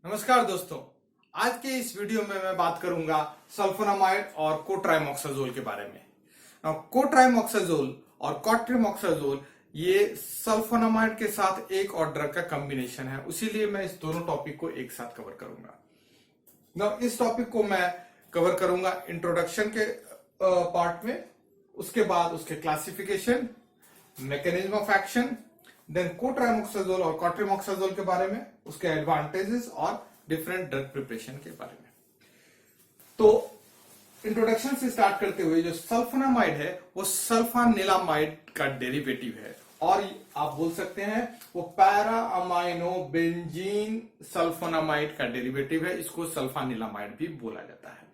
नमस्कार दोस्तों। आज के इस वीडियो में मैं बात करूंगा सल्फोनामाइड और कोट्राइमोक्साजोल के बारे में। कोट्राइमोक्साजोल और कॉट्रिमोक्साजोल ये सल्फोनामाइड के साथ एक और ड्रग का कॉम्बिनेशन है, इसीलिए मैं इस दोनों टॉपिक को एक साथ कवर करूंगा। इस टॉपिक को मैं कवर करूंगा इंट्रोडक्शन के पार्ट में, उसके बाद उसके classification, mechanism of action, then cotrimoxazole और कॉट्रिमोक्साजोल के बारे में, उसके एडवांटेजेस और डिफरेंट ड्रग प्रिपरेशन के बारे में। तो इंट्रोडक्शन से स्टार्ट करते हुए, जो सल्फोनामाइड है वो सल्फानिलामाइड का डेरिवेटिव है और आप बोल सकते हैं वो पैरा अमाइनो बेंजीन सल्फोनामाइड का डेरिवेटिव है। इसको सल्फानिलामाइड भी बोला जाता है।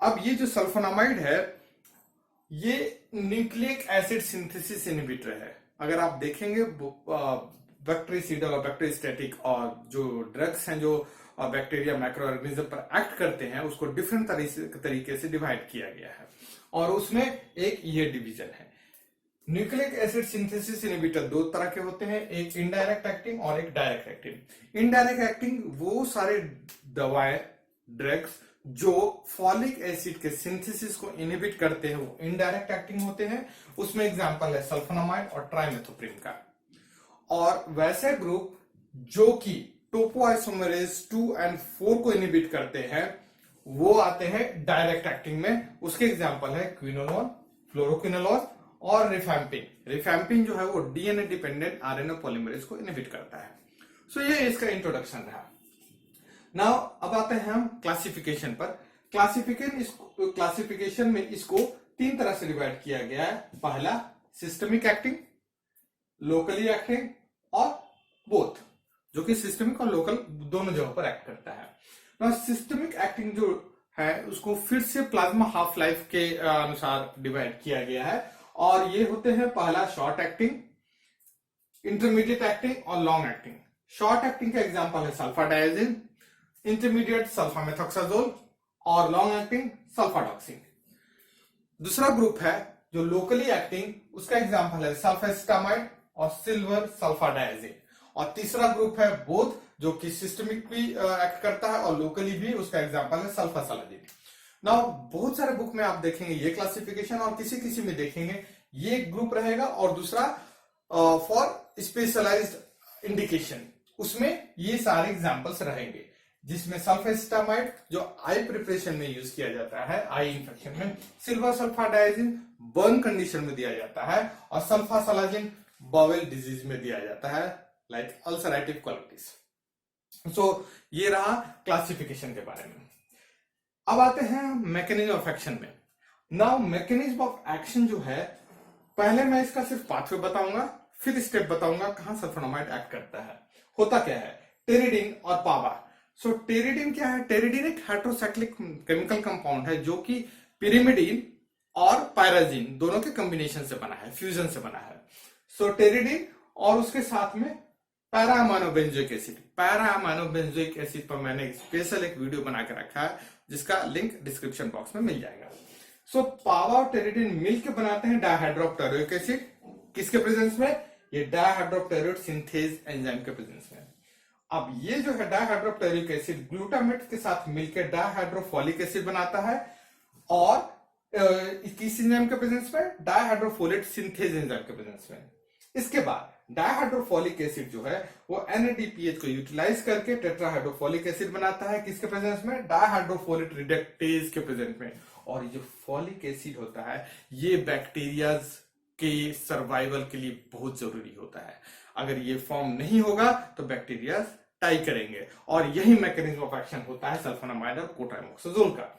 अब ये जो सल्फोनामाइड है ये न्यूक्लिक एसिड सिंथेसिस इनहिबिटर है। अगर आप देखेंगे बैक्टीरियाइडल और बैक्टीरियोस्टैटिक और जो ड्रग्स हैं जो बैक्टीरिया माइक्रो ऑर्गेनिज्म पर एक्ट करते हैं उसको डिफरेंट तरीके से डिवाइड किया गया है और उसमें एक ये डिवीजन है। न्यूक्लिक एसिड सिंथेसिस इनहिबिटर दो तरह के होते हैं, एक इनडायरेक्ट एक्टिंग और एक डायरेक्ट एक्टिंग। इनडायरेक्ट एक्टिंग वो सारे दवाएं ड्रग्स जो फॉलिक एसिड के सिंथेसिस को इनहिबिट करते हैं वो इनडायरेक्ट एक्टिंग होते हैं। उसमें एग्जांपल है सल्फोनामाइड और ट्राइमेथोप्रिम का। और वैसे ग्रुप जो कि टोपोआइसोमरेज 2 और 4 को इनहिबिट करते हैं वो आते हैं डायरेक्ट एक्टिंग में। उसके एग्जांपल है क्विनोलोन, फ्लोरोक्विनोलोन और रिफैम्पिन। रिफैम्पिन जो है वो डीएनए डिपेंडेंट आरएनए पॉलीमरेज को इनहिबिट करता है। सो ये इसका इंट्रोडक्शन रहा। नाउ अब आते हैं हम क्लासिफिकेशन पर। क्लासिफिकेशन में इसको 3 तरह से डिवाइड किया गया है। पहला सिस्टमिक एक्टिंग, लोकली एक्टिंग और बोथ, जो कि सिस्टमिक और लोकल दोनों जगह पर एक्ट करता है। नाउ सिस्टमिक एक्टिंग जो है उसको फिर से प्लाज्मा हाफ लाइफ के अनुसार डिवाइड किया गया है और ये होते हैं पहला शॉर्ट एक्टिंग, इंटरमीडिएट एक्टिंग और लॉन्ग एक्टिंग। शॉर्ट एक्टिंग का एग्जांपल है सल्फाडाइजिन, इंटरमीडिएट सल्फामेथोक्साजोल और लॉन्ग एक्टिंग सल्फाडॉक्सिन। दूसरा ग्रुप है जो लोकली एक्टिंग, उसका एग्जांपल है सल्फेस्टामाइड और सिल्वर सल्फाडाइजिन। और तीसरा ग्रुप है बोथ, जो कि सिस्टमिक भी एक्ट करता है और लोकली भी, उसका एग्जांपल है सल्फासलाजिन। नाउ बहुत सारे बुक में आप देखेंगे ये क्लासिफिकेशन और किसी किसी में देखेंगे ये ग्रुप रहेगा और दूसरा फॉर स्पेशलाइज्ड इंडिकेशन, उसमें ये सारे एग्जांपल्स रहेंगे, जिसमें सल्फेस्टामाइड जो आई प्रिपरेशन में यूज किया जाता है आई इंफेक्शन में, सिल्वर सल्फाडाइजिन बर्न कंडीशन में दिया जाता है और सल्फासलाजिन बावेल डिजीज में दिया जाता है लाइक अल्सरेटिव कोलाइटिस। सो ये रहा क्लासिफिकेशन के बारे में। अब आते हैं मैकेनिज्म ऑफ एक्शन में। नाउ मैकेनिज्म ऑफ एक्शन जो है, पहले मैं इसका सिर्फ पाथवे बताऊंगा, फिर स्टेप बताऊंगा कहां सल्फोनामाइड एक्ट करता है। होता क्या है, टेरिडीन और पाबा। सो टेरिडीन क्या है? टेरिडीन एक हाइड्रोसाइक्लिक केमिकल कंपाउंड है जो कि पिरिमिडीन और पायराजीन दोनों के कॉम्बिनेशन से बना है, फ्यूजन से बना है। सो टेरिडीन और उसके साथ में पैराअमाइनोबेंजोइक एसिड। पैराअमाइनोबेंजोइक एसिड पर मैंने स्पेशल एक वीडियो बना के रखा है जिसका लिंक डिस्क्रिप्शन बॉक्स में मिल जाएगा। सो पावा और टेरिडीन मिलकर बनाते हैं डायहाइड्रोक्लोरिक एसिड। किसके प्रेजेंस में? ये डायहाइड्रोक्लोराइड सिंथेज एंजाइम के प्रेजेंस में। अब ये जो है डायहाइड्रोक्लोरिक एसिड ग्लूटामेट के साथ मिलकर डायहाइड्रोफोलिक एसिड बनाता है और किस एंजाइम के प्रेजेंस में? डायहाइड्रोफोलेट सिंथेज एंजाइम के प्रेजेंस में। इसके बाद डायहाइड्रोफोलिक एसिड जो है वो NADPH को यूटिलाइज करके टेट्राहाइड्रोफोलिक एसिड बनाता है। किसके प्रेजेंस में? डायहाइड्रोफोलेट रिडक्टेज के प्रेजेंस में। और ये जो फोलिक एसिड होता है ये बैक्टीरिया के सर्वाइवल के लिए बहुत जरूरी होता है। अगर ये फॉर्म नहीं होगा तो बैक्टीरिया टाई करेंगे और यही मैकेनिज्म ऑफ एक्शन होता है सल्फोनामाइड और कोट्राइमोक्साजोल का।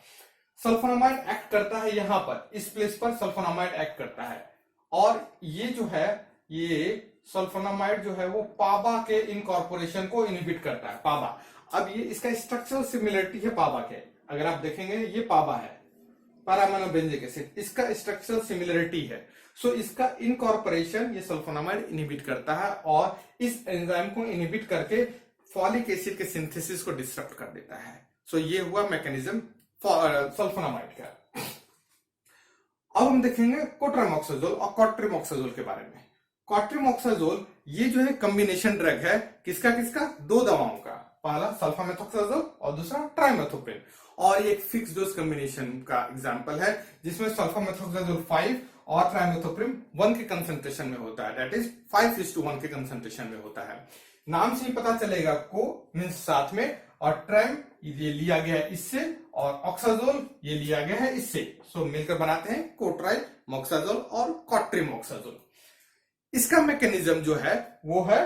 सल्फोनामाइड एक्ट करता है यहां पर, इस प्लेस पर सल्फोनामाइड एक्ट करता है और ये जो है ये सल्फोनामाइड जो है वो पाबा के इनकॉर्पोरेशन को इनहिबिट करता है। पाबा, अब ये इसका स्ट्रक्चरल सिमिलरिटी है पाबा के। अगर आप देखेंगे ये पाबा है, पैराअमाइनोबेंजोइक एसिड, इसका स्ट्रक्चरल सिमिलरिटी है। सो इसका इनकॉर्पोरेशन ये सल्फोनामाइड इनहिबिट करता है और इस एंजाइम को इनहिबिट करके फॉलिक एसिड के सिंथेसिस को डिस्टर्ब कर देता है। सो ये हुआ मैकेनिज्म सल्फोनामाइड का। अब हम देखेंगे कोट्राइमोक्साजोल और कॉट्रिमोक्साजोल के बारे में। कॉट्रिमोक्साजोल ये जो है कॉम्बिनेशन ड्रग है, किसका किसका? 2 दवाओं का, पहला सल्फामेथोक्साजोल और दूसरा ट्राइमेथोप्रिन। और ये एक फिक्स डोज कॉम्बिनेशन का एग्जांपल है जिसमें सल्फामेथोक्साजोल 5 और ट्राइमेथोप्रिन 1 के कंसंट्रेशन में होता है, दैट इज 5:1 के कंसंट्रेशन में होता है। नाम से ही पता चलेगा, को मींस साथ में, और ट्राइम ये लिया गया है इससे, और ऑक्साजोल ये लिया गया है इससे, सो मिलकर बनाते हैं कोट्राइमोक्साजोल और कॉट्रिमोक्साजोल। इसका मैकेनिज्म जो है वो है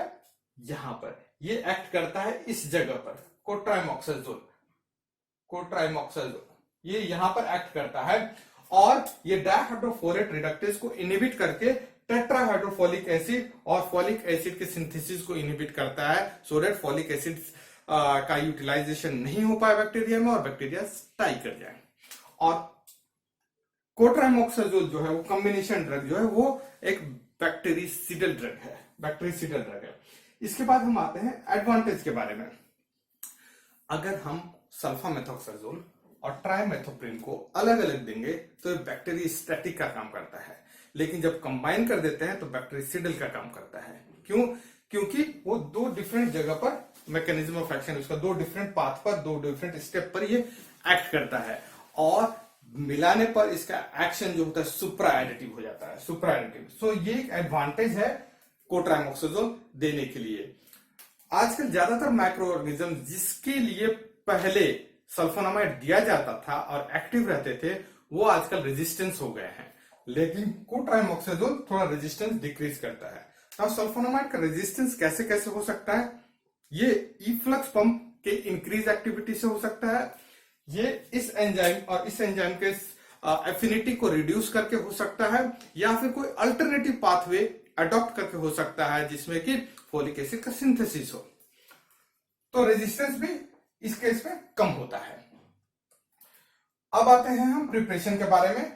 यहां पर, ये एक्ट करता है इस जगह पर, कोट्राइमोक्साजोल ये यहां पर एक्ट करता है, और ये डायहाइड्रोफोलेट रिडक्टेज को इनहिबिट करके टेट्राहाइड्रोफोलिक एसिड और फोलिक एसिड के सिंथेसिस को इनहिबिट करता है, सो दैट फोलिक एसिड का यूटिलाइजेशन नहीं हो पाए बैक्टीरिया में और बैक्टीरिया डाई कर जाए। और कोट्राइमोक्साजोल जो है वो कॉम्बिनेशन ड्रग जो है वो एक बैक्टीरिसिडल ड्रग है। इसके बाद हम आते हैं एडवांटेज के बारे में। अगर हम सल्फामेथोक्साजोल और ट्राइमेथोप्रिन को अलग अलग देंगे तो ये बैक्टीरियोस्टैटिक का काम करता है, लेकिन जब कंबाइन कर देते हैं तो बैक्टीरिसिडल का काम करता है। क्यों? क्योंकि वो दो डिफरेंट जगह पर मैकेनिज्म ऑफ एक्शन, उसका दो डिफरेंट पाथ पर, दो डिफरेंट स्टेप पर ये एक्ट करता है, और मिलाने पर इसका एक्शन जो होता है सुप्रा एडिटिव हो जाता है, सुप्रा एडिटिव। सो ये एक एडवांटेज है कोट्राइमोक्साजोल देने के लिए। आजकल ज्यादातर माइक्रो ऑर्गेनिज्म जिसके लिए पहले सल्फोनामाइड दिया जाता था और एक्टिव रहते थे, वो आजकल रेजिस्टेंस हो गए हैं, लेकिन कोट्राइमोक्साजोल थोड़ा रेजिस्टेंस डिक्रीज करता है। अब सल्फोनामाइड का रेजिस्टेंस कैसे कैसे हो सकता है? ये इफ्लक्स पंप के इंक्रीज एक्टिविटी से हो सकता है, ये इस एंजाइम और इस एंजाइम के एफिनिटी को रिड्यूस करके हो सकता है, या फिर कोई अल्टरनेटिव पाथवे अडॉप्ट करके हो सकता है जिसमें कि फोलिक एसिड का सिंथेसिस हो, तो रेजिस्टेंस भी इस केस में कम होता है। अब आते हैं हम प्रिपरेशन के बारे में।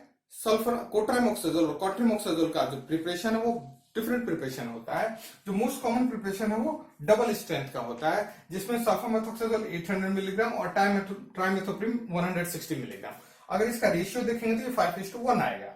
कोट्राइमोक्साजोल और कॉट्रिमोक्साजोल का जो प्रिपरेशन है वो डिफरेंट प्रिपरेशन होता है। जो मोस्ट कॉमन प्रिपरेशन है वो डबल स्ट्रेंथ का होता है, जिसमें सल्फामेथोक्साजोल 800 मिलीग्राम और ट्राइमेथोप्रिन 160 मिलीग्राम। अगर इसका रेशियो देखेंगे तो ये 5:1 आएगा।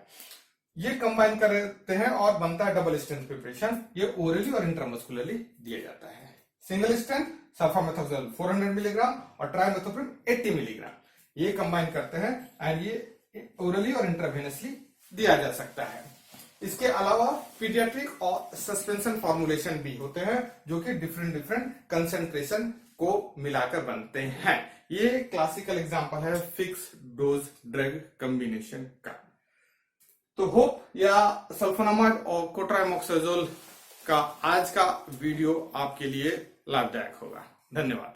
ये कंबाइन करते हैं और बनता है डबल स्ट्रेंथ प्रिपरेशन। ये ओरली और इंट्रामस्कुलरली दिया जाता है। सिंगल स्ट्रेंथ सल्फामेथोक्साजोल 400 मिलीग्राम और ट्राइमेथोप्रिन 80 मिलीग्राम, ये कंबाइन करते हैं एंड ये ओरली और इंट्रावेनसली दिया जा सकता है। इसके अलावा पीडियाट्रिक और सस्पेंशन फॉर्मुलेशन भी होते हैं, जो कि डिफरेंट कंसेंट्रेशन को मिलाकर बनते हैं। ये क्लासिकल एग्जांपल है फिक्स डोज ड्रग कॉम्बिनेशन का। तो होप या सल्फोनामाइड और कोट्राइमोक्साजोल का आज का वीडियो आपके लिए लाभदायक होगा। धन्यवाद।